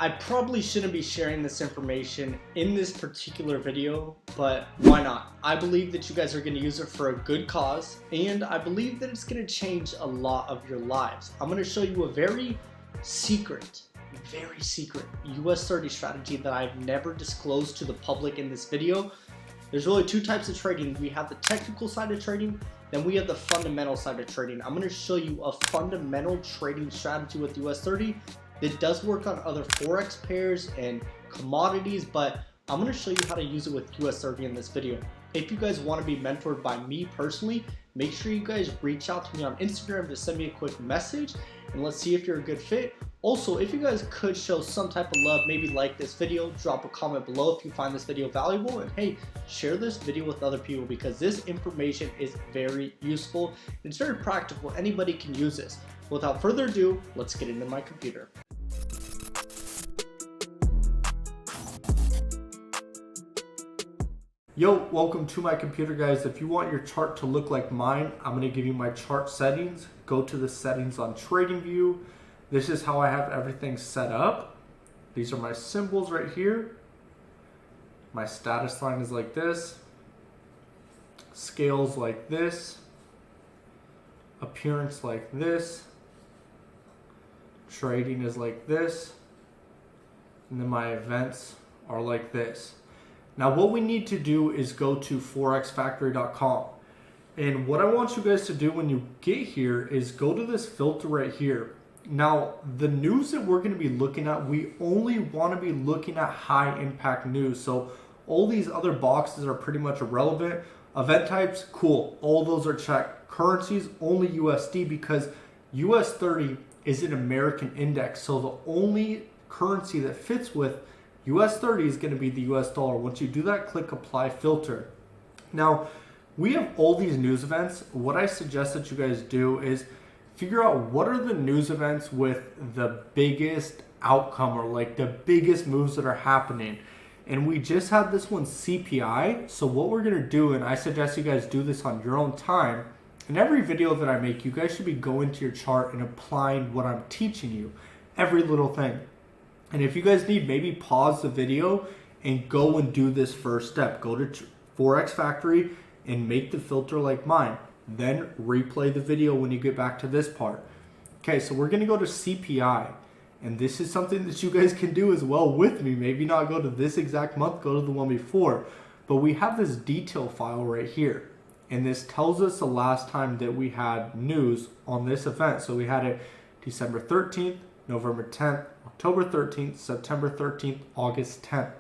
I probably shouldn't be sharing this information in this particular video, but why not? I believe that you guys are going to use it for a good cause, and I believe that it's going to change a lot of your lives. I'm going to show you a very secret US30 strategy that I've never disclosed to the public in this video. There's really two types of trading. We have the technical side of trading, then we have the fundamental side of trading. I'm going to show you a fundamental trading strategy with US30 that does work on other Forex pairs and commodities, but I'm going to show you how to use it with US30 in this video. If you guys want to be mentored by me personally, make sure you guys reach out to me on Instagram to send me a quick message and let's see if you're a good fit. Also, if you guys could show some type of love, maybe like this video, drop a comment below if you find this video valuable, and hey, share this video with other people because this information is very useful. It's very practical. Anybody can use this. Without further ado, let's get into my computer. Yo, welcome to my computer, guys. If you want your chart to look like mine, I'm going to give you my chart settings. Go to the settings on TradingView. This is how I have everything set up. These are my symbols right here. My status line is like this. Scales like this. Appearance like this. Trading is like this. And then my events are like this. Now what we need to do is go to forexfactory.com, and what I want you guys to do when you get here is go to this filter right here. Now the news that we're going to be looking at, we only want to be looking at high impact news. So all these other boxes are pretty much irrelevant. Event types, cool, all those are checked. Currencies, only USD, because US30 is an American index, so the only currency that fits with US30 is going to be the US dollar. Once you do that, click apply filter. Now, we have all these news events. What I suggest that you guys do is figure out what are the news events with the biggest outcome or like the biggest moves that are happening. And we just had this one, CPI. So what we're going to do, and I suggest you guys do this on your own time, in every video that I make, you guys should be going to your chart and applying what I'm teaching you, every little thing. And if you guys need, maybe pause the video and go and do this first step. Go to Forex Factory and make the filter like mine. Then replay the video when you get back to this part. Okay, so we're going to go to CPI. And this is something that you guys can do as well with me. Maybe not go to this exact month, go to the one before. But we have this detail file right here. And this tells us the last time that we had news on this event. So we had it December 13th, November 10th, October 13th, September 13th, August 10th.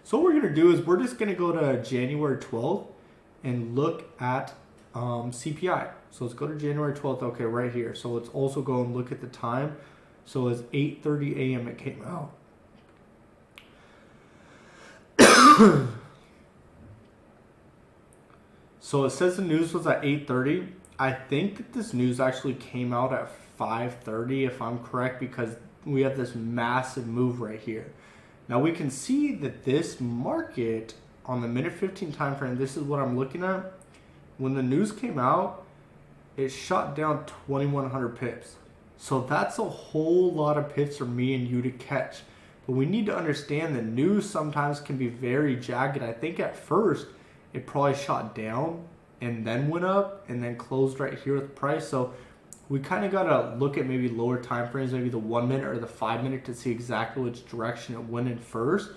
So what we're going to do is we're just going to go to January 12th and look at CPI. So let's go to January 12th. Okay, right here. So let's also go and look at the time. So it's 8:30 a.m. it came out. So it says the news was at 8:30. I think that this news actually came out at 5:30 if I'm correct, because we have this massive move right here. Now we can see that this market on the minute 15 time frame, this is what I'm looking at. When the news came out, it shot down 2,100 pips. So that's a whole lot of pips for me and you to catch. But we need to understand that news sometimes can be very jagged. I think at first it probably shot down and then went up and then closed right here with the price. So we kind of got to look at maybe lower time frames, maybe the 1 minute or the 5 minute, to see exactly which direction it went in first.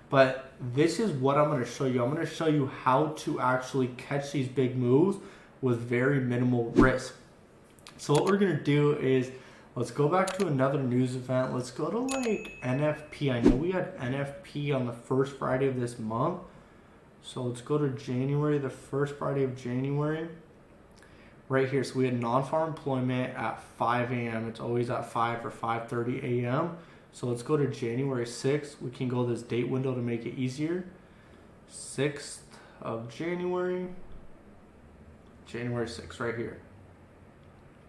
But this is what I'm going to show you. I'm going to show you how to actually catch these big moves with very minimal risk. So what we're going to do is let's go back to another news event. Let's go to like NFP. I know we had NFP on the first Friday of this month. So let's go to January, the first Friday of January. Right here, so we had non-farm employment at 5 a.m. It's always at 5 or 5:30 a.m. So let's go to January 6th. We can go this date window to make it easier. 6th of January. January 6th, right here.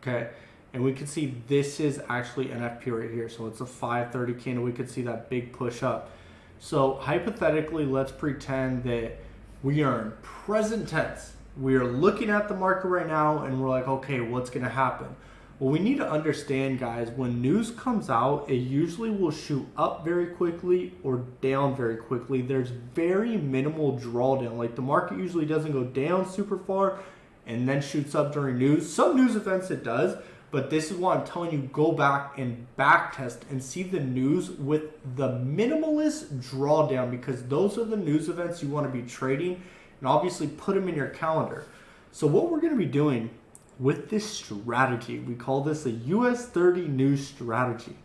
Okay, and we can see this is actually NFP right here. So it's a 5:30 candle. We could see that big push up. So hypothetically, let's pretend that we are in present tense. We are looking at the market right now and we're like, okay, what's going to happen? What we need to understand, guys, when news comes out, it usually will shoot up very quickly or down very quickly. There's very minimal drawdown. Like the market usually doesn't go down super far and then shoots up during news. Some news events it does, but this is why I'm telling you, go back and back test and see the news with the minimalist drawdown, because those are the news events you want to be trading, and obviously put them in your calendar. So what we're going to be doing with this strategy, we call this a US30 news strategy.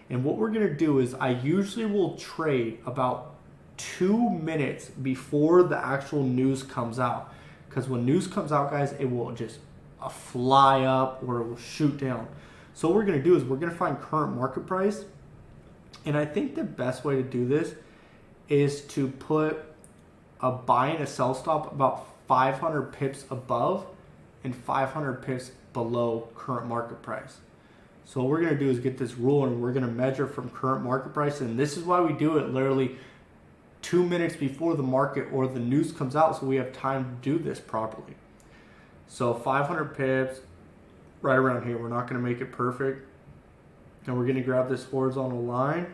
And what we're going to do is I usually will trade about 2 minutes before the actual news comes out. Because when news comes out, guys, it will just fly up or it will shoot down. So what we're going to do is we're going to find current market price. And I think the best way to do this is to put a buy and a sell stop about 500 pips above and 500 pips below current market price. So what we're going to do is get this rule, and we're going to measure from current market price. And this is why we do it literally 2 minutes before the market or the news comes out, so we have time to do this properly. So 500 pips right around here. We're not going to make it perfect. And we're going to grab this horizontal line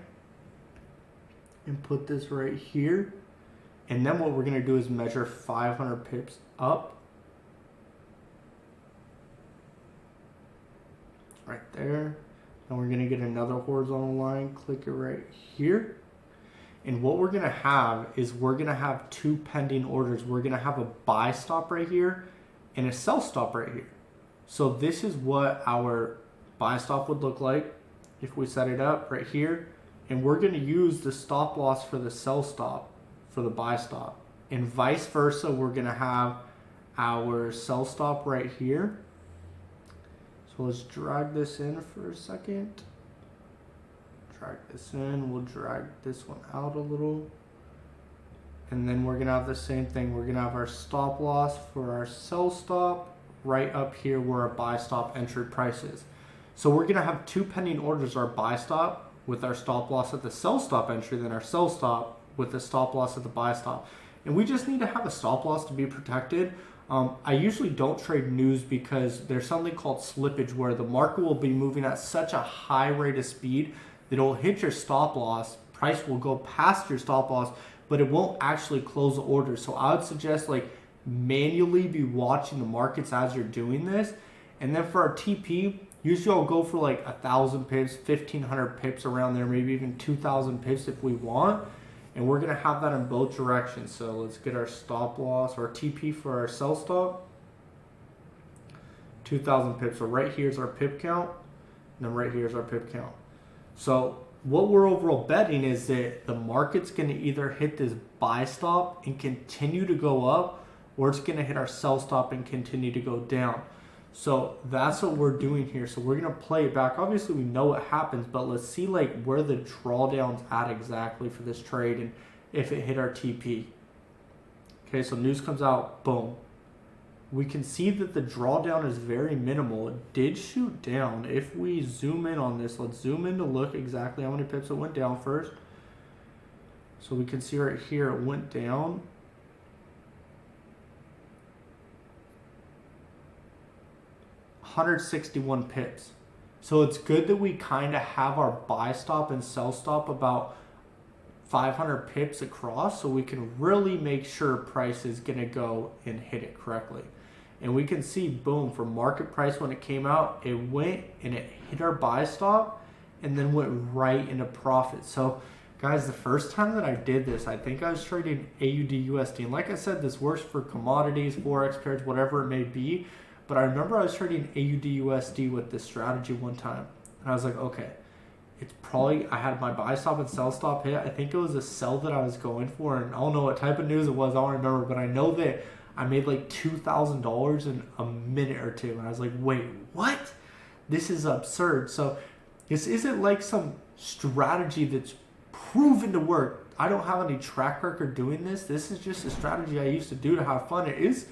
and put this right here. And then what we're going to do is measure 500 pips up. Right there. And we're going to get another horizontal line, click it right here. And what we're going to have is we're going to have two pending orders. We're going to have a buy stop right here and a sell stop right here. So this is what our buy stop would look like if we set it up right here. And we're going to use the stop loss for the sell stop for the buy stop. And vice versa, we're going to have our sell stop right here. So let's drag this in for a second. Drag this in. We'll drag this one out a little. And then we're going to have the same thing. We're going to have our stop loss for our sell stop right up here where our buy stop entry price is. So we're going to have two pending orders, our buy stop with our stop loss at the sell stop entry, then our sell stop with the stop loss at the buy stop. And we just need to have a stop loss to be protected. I usually don't trade news because there's something called slippage where the market will be moving at such a high rate of speed that it'll hit your stop loss, price will go past your stop loss, but it won't actually close the order. So I would suggest like manually be watching the markets as you're doing this. And then for our TP, usually I'll go for like 1,000 pips, 1,500 pips around there, maybe even 2,000 pips if we want. And we're going to have that in both directions. So let's get our stop loss or TP for our sell stop. 2,000 pips. So right here's our pip count. And then right here's our pip count. So what we're overall betting is that the market's going to either hit this buy stop and continue to go up, or it's going to hit our sell stop and continue to go down. So that's what we're doing here. So we're going to play it back. Obviously, we know what happens, but let's see like where the drawdown's at exactly for this trade and if it hit our TP. Okay, so news comes out, boom. We can see that the drawdown is very minimal. It did shoot down. If we zoom in on this, let's zoom in to look exactly how many pips it went down first. So we can see right here it went down. $161 pips. So it's good that we kind of have our buy stop and sell stop about 500 pips across, so we can really make sure price is going to go and hit it correctly. And we can see, boom, for market price when it came out, it went and it hit our buy stop and then went right into profit. So guys, the first time that I did this, I think I was trading AUD USD. And like I said, this works for commodities, Forex pairs, whatever it may be. But I remember I was trading AUD USD with this strategy one time. And I was like, okay, it's probably, I had my buy stop and sell stop hit. I think it was a sell that I was going for. And I don't know what type of news it was. I don't remember. But I know that I made like $2,000 in a minute or two. And I was like, wait, what? This is absurd. So this isn't like some strategy that's proven to work. I don't have any track record doing this. This is just a strategy I used to do to have fun. It is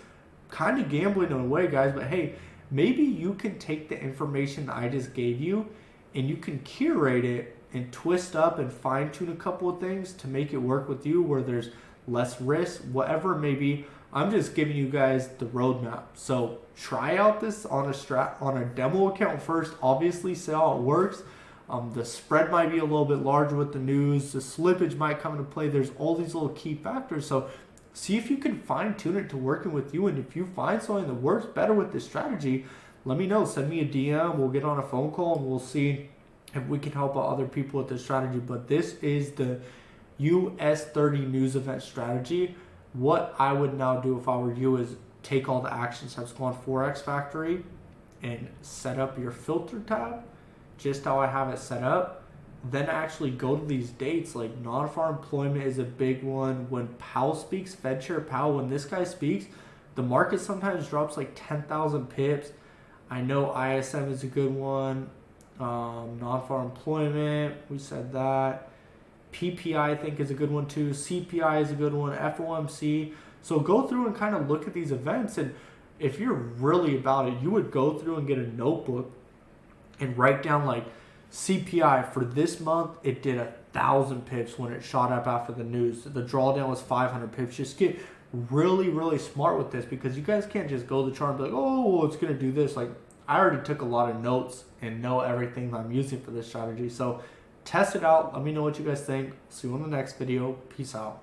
kind of gambling in a way, guys, but hey, maybe you can take the information that I just gave you and you can curate it and twist up and fine tune a couple of things to make it work with you where there's less risk, whatever it may be. I'm just giving you guys the roadmap. So try out this on a demo account first. Obviously, see how it works. The spread might be a little bit larger with the news. The slippage might come into play. There's all these little key factors. So see if you can fine tune it to working with you. And if you find something that works better with this strategy, let me know. Send me a DM. We'll get on a phone call and we'll see if we can help out other people with this strategy. But this is the US30 news event strategy. What I would now do if I were you is take all the action steps, go on Forex Factory and set up your filter tab just how I have it set up. Then actually go to these dates, like non-farm employment is a big one. When Powell speaks, Fed Chair Powell, when this guy speaks, the market sometimes drops like 10,000 pips. I know ISM is a good one. Non-farm employment, we said that. PPI I think is a good one too. CPI is a good one. FOMC. So go through and kind of look at these events, and if you're really about it, you would go through and get a notebook and write down like CPI for this month. It did 1,000 pips when it shot up after the news. The drawdown was 500 pips. Just get really smart with this, because you guys can't just go to the chart and be like, oh, well, it's gonna do this. Like, I already took a lot of notes and know everything I'm using for this strategy. So test it out. Let me know what you guys think. See you on the next video. Peace out.